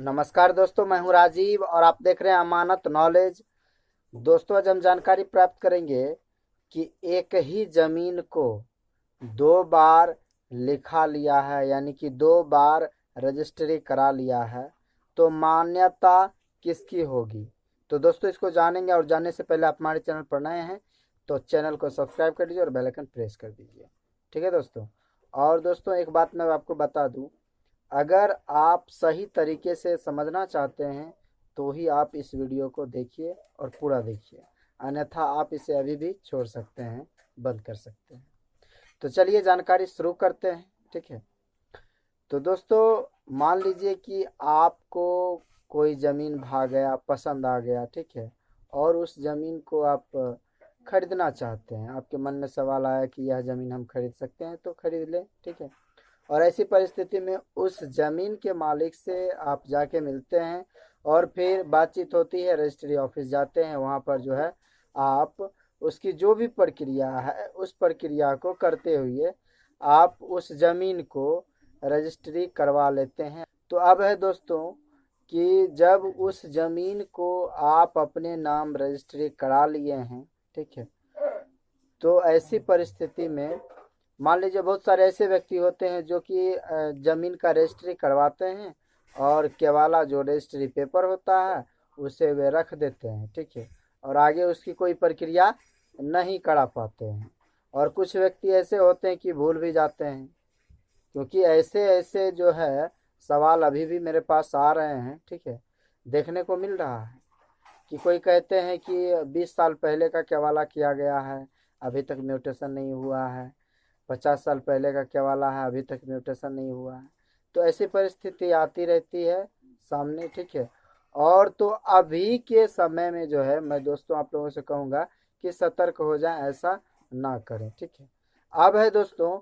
नमस्कार दोस्तों, मैं हूं राजीव और आप देख रहे हैं अमानत नॉलेज। दोस्तों, आज हम जानकारी प्राप्त करेंगे कि एक ही जमीन को दो बार लिखा लिया है, यानी कि दो बार रजिस्ट्री करा लिया है, तो मान्यता किसकी होगी। तो दोस्तों, इसको जानेंगे और जानने से पहले आप हमारे चैनल पर नए हैं तो चैनल को सब्सक्राइब कर दीजिए और बेल आइकन प्रेस कर दीजिए। ठीक है दोस्तों। और दोस्तों, एक बात मैं आपको बता दूं, अगर आप सही तरीके से समझना चाहते हैं तो ही आप इस वीडियो को देखिए और पूरा देखिए, अन्यथा आप इसे अभी भी छोड़ सकते हैं, बंद कर सकते हैं। तो चलिए जानकारी शुरू करते हैं। ठीक है। तो दोस्तों, मान लीजिए कि आपको कोई ज़मीन भा गया, पसंद आ गया, ठीक है, और उस ज़मीन को आप खरीदना चाहते हैं। आपके मन में सवाल आया कि यह ज़मीन हम खरीद सकते हैं, तो खरीद लें। ठीक है। और ऐसी परिस्थिति में उस ज़मीन के मालिक से आप जाके मिलते हैं और फिर बातचीत होती है, रजिस्ट्री ऑफिस जाते हैं। वहाँ पर जो है आप उसकी जो भी प्रक्रिया है उस प्रक्रिया को करते हुए आप उस ज़मीन को रजिस्ट्री करवा लेते हैं। तो अब है दोस्तों कि जब उस ज़मीन को आप अपने नाम रजिस्ट्री करा लिए हैं, ठीक है, तो ऐसी परिस्थिति में मान लीजिए बहुत सारे ऐसे व्यक्ति होते हैं जो कि ज़मीन का रजिस्ट्री करवाते हैं और केवाला जो रजिस्ट्री पेपर होता है उसे वे रख देते हैं। ठीक है। और आगे उसकी कोई प्रक्रिया नहीं करा पाते हैं। और कुछ व्यक्ति ऐसे होते हैं कि भूल भी जाते हैं, क्योंकि ऐसे ऐसे जो है सवाल अभी भी मेरे पास आ रहे हैं। ठीक है। देखने को मिल रहा है कि कोई कहते हैं कि 20 साल पहले का केवाला किया गया है, अभी तक म्यूटेशन नहीं हुआ है। 50 साल पहले का केवाला है, अभी तक म्यूटेशन नहीं हुआ है। तो ऐसी परिस्थिति आती रहती है सामने। ठीक है। और तो अभी के समय में जो है, मैं दोस्तों आप लोगों से कहूँगा कि सतर्क हो जाएं, ऐसा ना करें। ठीक है। अब है दोस्तों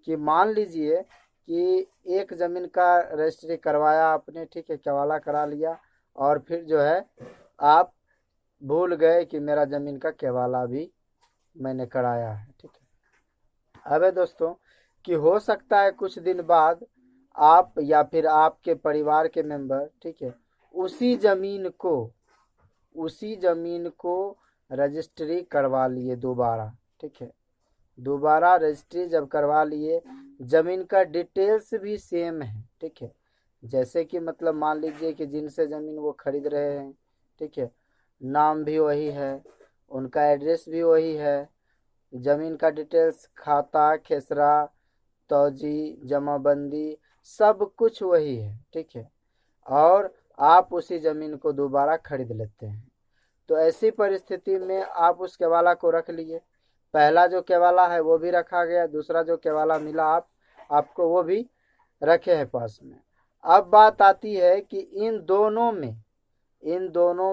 कि मान लीजिए कि एक ज़मीन का रजिस्ट्री करवाया आपने, ठीक है, केवाला करा लिया, और फिर जो है आप भूल गए कि मेरा ज़मीन का केवाला भी मैंने कराया है। ठीक है। अब है दोस्तों कि हो सकता है कुछ दिन बाद आप या फिर आपके परिवार के मेंबर, ठीक है, उसी ज़मीन को उसी ज़मीन को रजिस्ट्री करवा लिए दोबारा। ठीक है। दोबारा रजिस्ट्री जब करवा लिए, ज़मीन का डिटेल्स भी सेम है। ठीक है। जैसे कि मतलब मान लीजिए कि जिनसे ज़मीन वो खरीद रहे हैं, ठीक है, नाम भी वही है, उनका एड्रेस भी वही है, ज़मीन का डिटेल्स, खाता खेसरा, तौजी, जमाबंदी, सब कुछ वही है। ठीक है। और आप उसी ज़मीन को दोबारा खरीद लेते हैं। तो ऐसी परिस्थिति में आप उस केवाला को रख लिए। पहला जो केवाला है वो भी रखा गया, दूसरा जो केवाला मिला आपको वो भी रखे हैं पास में। अब बात आती है कि इन दोनों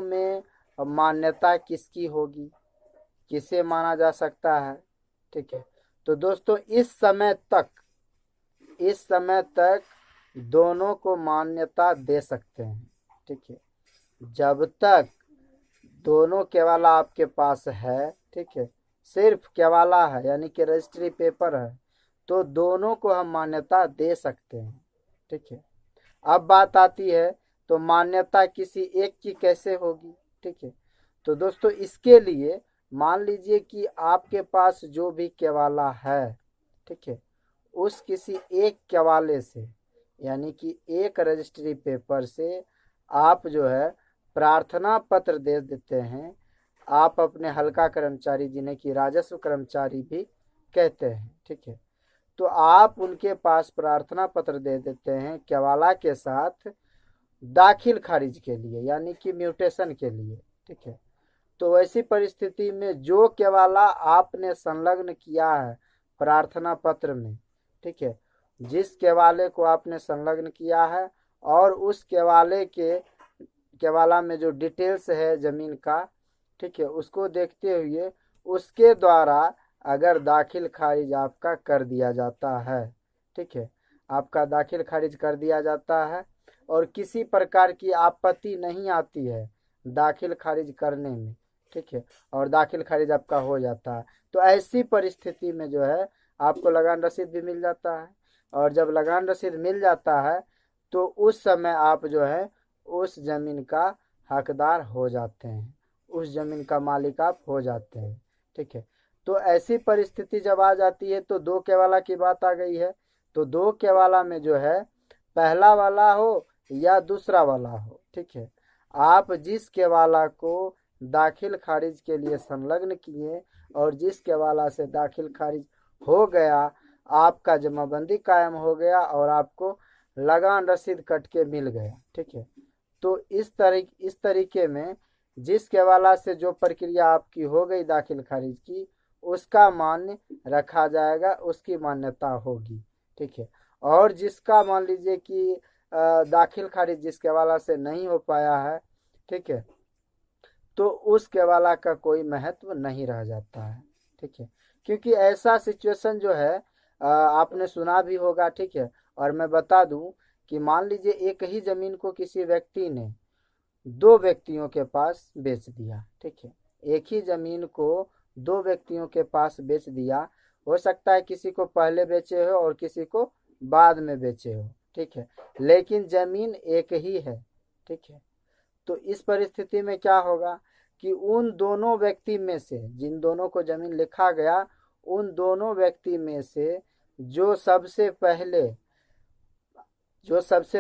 में मान्यता किसकी होगी, किसे माना जा सकता है। ठीक है। तो दोस्तों, इस समय तक दोनों को मान्यता दे सकते हैं। ठीक है। जब तक दोनों केवाला आपके पास है, ठीक है, सिर्फ केवाला है यानी कि रजिस्ट्री पेपर है, तो दोनों को हम मान्यता दे सकते हैं। ठीक है। अब बात आती है तो मान्यता किसी एक की कैसे होगी। ठीक है। तो दोस्तों, इसके लिए मान लीजिए कि आपके पास जो भी केवाला है, ठीक है, उस किसी एक केवाले से यानी कि एक रजिस्ट्री पेपर से आप जो है प्रार्थना पत्र दे देते हैं। आप अपने हल्का कर्मचारी, जिन्हें कि राजस्व कर्मचारी भी कहते हैं, ठीक है, तो आप उनके पास प्रार्थना पत्र दे देते हैं केवाला के साथ दाखिल खारिज के लिए, यानी कि म्यूटेशन के लिए। ठीक है। तो ऐसी परिस्थिति में जो केवाला आपने संलग्न किया है प्रार्थना पत्र में, ठीक है, जिस केवाले को आपने संलग्न किया है और उस केवाला में जो डिटेल्स है ज़मीन का, ठीक है, उसको देखते हुए उसके द्वारा अगर दाखिल खारिज आपका कर दिया जाता है, ठीक है, आपका दाखिल खारिज कर दिया जाता है और किसी प्रकार की आपत्ति नहीं आती है दाखिल खारिज करने में, ठीक है, और दाखिल खारिज आपका हो जाता है, तो ऐसी परिस्थिति में जो है आपको लगान रसीद भी मिल जाता है। और जब लगान रसीद मिल जाता है तो उस समय आप जो है उस जमीन का हकदार हो जाते हैं, उस जमीन का मालिक आप हो जाते हैं। ठीक है, तो ऐसी परिस्थिति जब आ जाती है तो दो केवाला की बात आ गई है। तो दो केवाला में जो है पहला वाला हो या दूसरा वाला हो, ठीक है, आप जिस केवाला को दाखिल खारिज के लिए संलग्न किए और जिस केवाला से दाखिल खारिज हो गया, आपका जमाबंदी कायम हो गया और आपको लगान रसीद कट के मिल गया। ठीक है, तो इस तरीके में जिस केवाला से जो प्रक्रिया आपकी हो गई दाखिल खारिज की, उसका मान्य रखा जाएगा, उसकी मान्यता होगी। ठीक है, और जिसका मान लीजिए कि दाखिल खारिज जिस केवाला से नहीं हो पाया है, ठीक है, तो उस केवाला का कोई महत्व नहीं रह जाता है। ठीक है, क्योंकि ऐसा सिचुएशन जो है आपने सुना भी होगा। ठीक है, और मैं बता दूं कि मान लीजिए एक ही जमीन को किसी व्यक्ति ने दो व्यक्तियों के पास बेच दिया। ठीक है, एक ही जमीन को दो व्यक्तियों के पास बेच दिया, हो सकता है किसी को पहले बेचे हो और किसी को बाद में बेचे हो। ठीक है, लेकिन जमीन एक ही है। ठीक है, तो इस परिस्थिति में क्या होगा कि उन दोनों व्यक्ति में से जिन दोनों को जमीन लिखा गया, उन दोनों व्यक्ति में से जो सबसे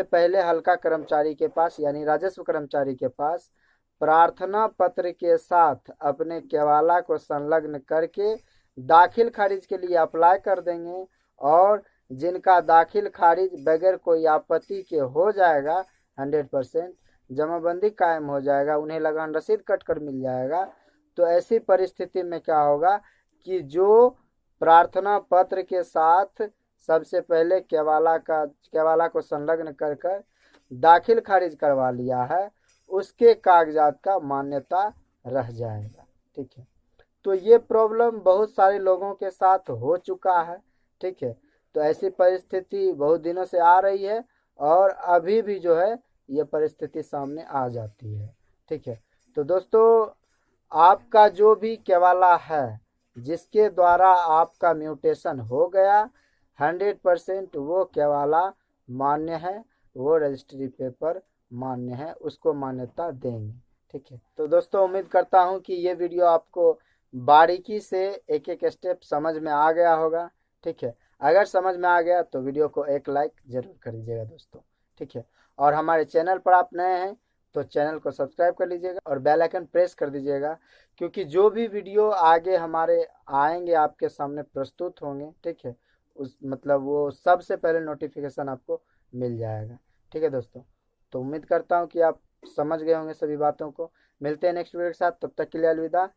पहले हल्का कर्मचारी के पास यानी राजस्व कर्मचारी के पास प्रार्थना पत्र के साथ अपने केवाला को संलग्न करके दाखिल खारिज के लिए अप्लाई कर देंगे, और जिनका दाखिल खारिज बगैर कोई आपत्ति के हो जाएगा, 100% जमाबंदी कायम हो जाएगा, उन्हें लगान रसीद कट कर मिल जाएगा। तो ऐसी परिस्थिति में क्या होगा कि जो प्रार्थना पत्र के साथ सबसे पहले केवाला को संलग्न कर कर दाखिल खारिज करवा लिया है, उसके कागजात का मान्यता रह जाएगा। ठीक है, तो ये प्रॉब्लम बहुत सारे लोगों के साथ हो चुका है। ठीक है, तो ऐसी परिस्थिति बहुत दिनों से आ रही है और अभी भी जो है ये परिस्थिति सामने आ जाती है। ठीक है, तो दोस्तों आपका जो भी केवाला है जिसके द्वारा आपका म्यूटेशन हो गया, 100% वो केवाला मान्य है, वो रजिस्ट्री पेपर मान्य है, उसको मान्यता देंगे। ठीक है, तो दोस्तों उम्मीद करता हूँ कि ये वीडियो आपको बारीकी से एक एक स्टेप समझ में आ गया होगा। ठीक है, अगर समझ में आ गया तो वीडियो को एक लाइक जरूर कर दीजिएगा दोस्तों। ठीक है, और हमारे चैनल पर आप नए हैं तो चैनल को सब्सक्राइब कर लीजिएगा और बेल आइकन प्रेस कर दीजिएगा, क्योंकि जो भी वीडियो आगे हमारे आएंगे आपके सामने प्रस्तुत होंगे, ठीक है, उस मतलब वो सबसे पहले नोटिफिकेशन आपको मिल जाएगा। ठीक है दोस्तों, तो उम्मीद करता हूँ कि आप समझ गए होंगे सभी बातों को। मिलते हैं नेक्स्ट वीडियो के साथ, तब तक के लिए अलविदा।